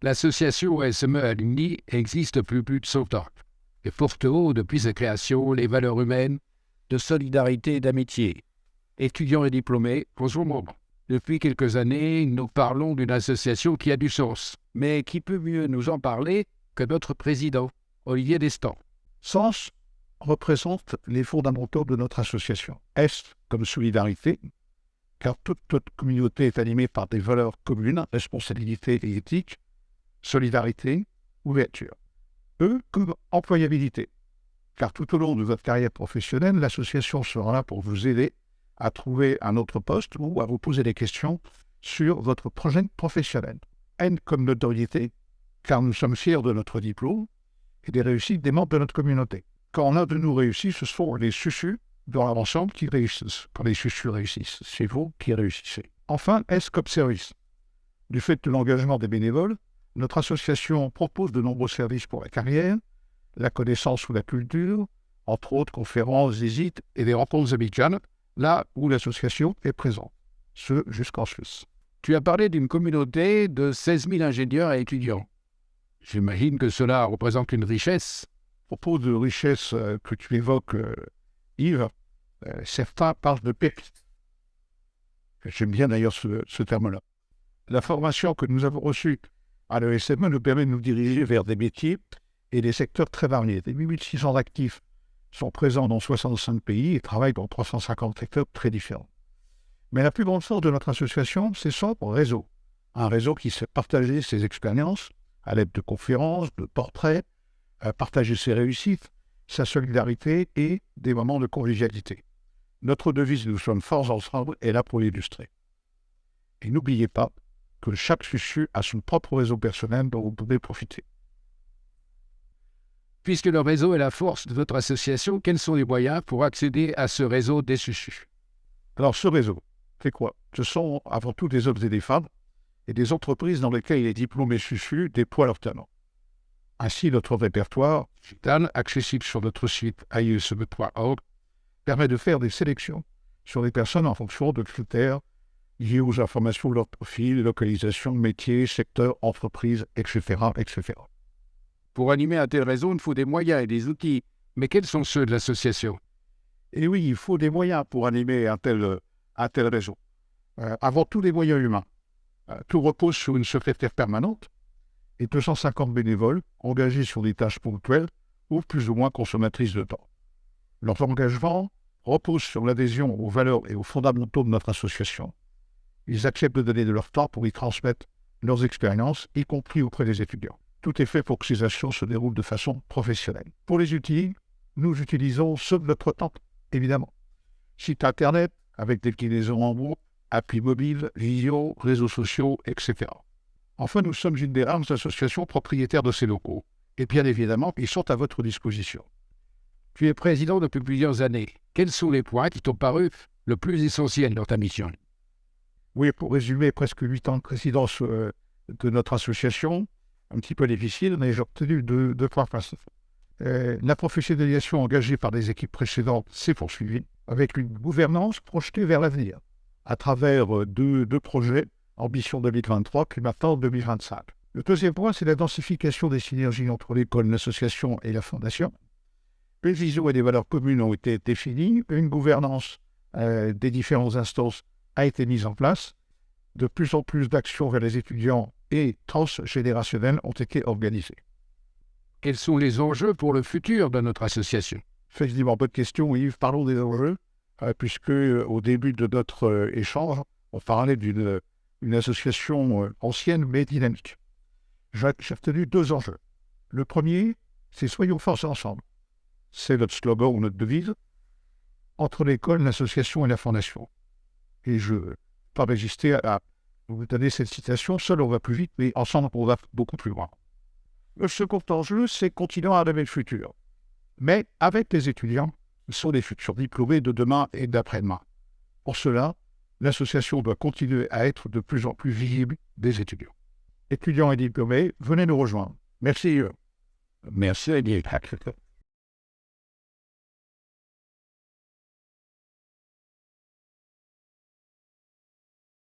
L'association SME Alumni existe depuis plus de 100 ans et porte haut depuis sa création les valeurs humaines de solidarité et d'amitié. Étudiants et diplômés, en ce moment. Depuis quelques années, nous parlons d'une association qui a du sens. Mais qui peut mieux nous en parler que notre président, Olivier Destan? Sens représente les fondamentaux de notre association. S comme solidarité, car toute notre communauté est animée par des valeurs communes, responsabilité et éthique, solidarité, ouverture. E comme employabilité, car tout au long de votre carrière professionnelle, l'association sera là pour vous aider à trouver un autre poste ou à vous poser des questions sur votre projet professionnel. N comme notoriété, car nous sommes fiers de notre diplôme et des réussites des membres de notre communauté. Quand l'un de nous réussit, ce sont les chuchus dans l'ensemble qui réussissent. Quand les chuchus réussissent, c'est vous qui réussissez. Enfin, S comme service. Du fait de l'engagement des bénévoles, notre association propose de nombreux services pour la carrière, la connaissance ou la culture, entre autres conférences, visites et des rencontres amicales, là où l'association est présente, ce jusqu'en Suisse. Tu as parlé d'une communauté de 16 000 ingénieurs et étudiants. J'imagine que cela représente une richesse. À propos de richesse que tu évoques, Yves, certains parlent de pépites. J'aime bien d'ailleurs ce terme-là. La formation que nous avons reçue à l'ESME nous permet de nous diriger vers des métiers et des secteurs très variés. Des 8600 actifs sont présents dans 65 pays et travaillent dans 350 secteurs très différents. Mais la plus grande force de notre association, c'est son réseau. Un réseau qui sait partager ses expériences à l'aide de conférences, de portraits, partager ses réussites, sa solidarité et des moments de convivialité. Notre devise « Nous sommes forts ensemble » est là pour l'illustrer. Et n'oubliez pas que chaque chuchu a son propre réseau personnel dont vous pouvez profiter. Puisque le réseau est la force de votre association, quels sont les moyens pour accéder à ce réseau des chuchus? Alors ce réseau, c'est quoi? Ce sont avant tout des hommes et des femmes et des entreprises dans lesquelles les diplômés chuchus déploient leur talent. Ainsi, notre répertoire, digital, accessible sur notre site iesme.org, permet de faire des sélections sur les personnes en fonction de critères liés aux informations de leur profil, localisation, métier, secteur, entreprise, etc., etc. Pour animer un tel réseau, il faut des moyens et des outils. Mais quels sont ceux de l'association? Et oui, il faut des moyens pour animer un tel réseau. Avant tout, des moyens humains. Tout repose sur une secrétaire permanente et 250 bénévoles engagés sur des tâches ponctuelles ou plus ou moins consommatrices de temps. Leur engagement repose sur l'adhésion aux valeurs et aux fondamentaux de notre association. Ils acceptent de donner de leur temps pour y transmettre leurs expériences, y compris auprès des étudiants. Tout est fait pour que ces actions se déroulent de façon professionnelle. Pour les outils, nous utilisons ceux de notre temps, évidemment. Site internet, avec des déclinaisons en groupe, applis mobiles, visio, réseaux sociaux, etc. Enfin, nous sommes une des rares associations propriétaires de ces locaux. Et bien évidemment, ils sont à votre disposition. Tu es président depuis plusieurs années. Quels sont les points qui t'ont paru le plus essentiels dans ta mission? Oui, pour résumer presque 8 ans de présidence de notre association, un petit peu difficile, mais j'ai obtenu deux points principaux. La professionnalisation engagée par les équipes précédentes s'est poursuivie avec une gouvernance projetée vers l'avenir à travers deux projets, Ambition 2023 puis maintenant 2025. Le deuxième point, c'est la densification des synergies entre l'école, l'association et la fondation. Une vision et des valeurs communes ont été définies, une gouvernance des différentes instances a été mise en place, de plus en plus d'actions vers les étudiants et transgénérationnelles ont été organisées. Quels sont les enjeux pour le futur de notre association? Effectivement, bonne question, Yves. Parlons des enjeux, puisque au début de notre échange, on parlait d'une association ancienne mais dynamique. J'ai retenu 2 enjeux. Le premier, c'est « Soyons forts ensemble ». C'est notre slogan ou notre devise, entre l'école, l'association et la fondation. Et je ne peux pas résister à vous donner cette citation. Seul on va plus vite, mais ensemble on va beaucoup plus loin. Le second enjeu, c'est continuer à rêver le futur. Mais avec les étudiants, ce sont les futurs diplômés de demain et d'après-demain. Pour cela, l'association doit continuer à être de plus en plus visible des étudiants. Étudiants et diplômés, venez nous rejoindre. Merci. Merci, Elie.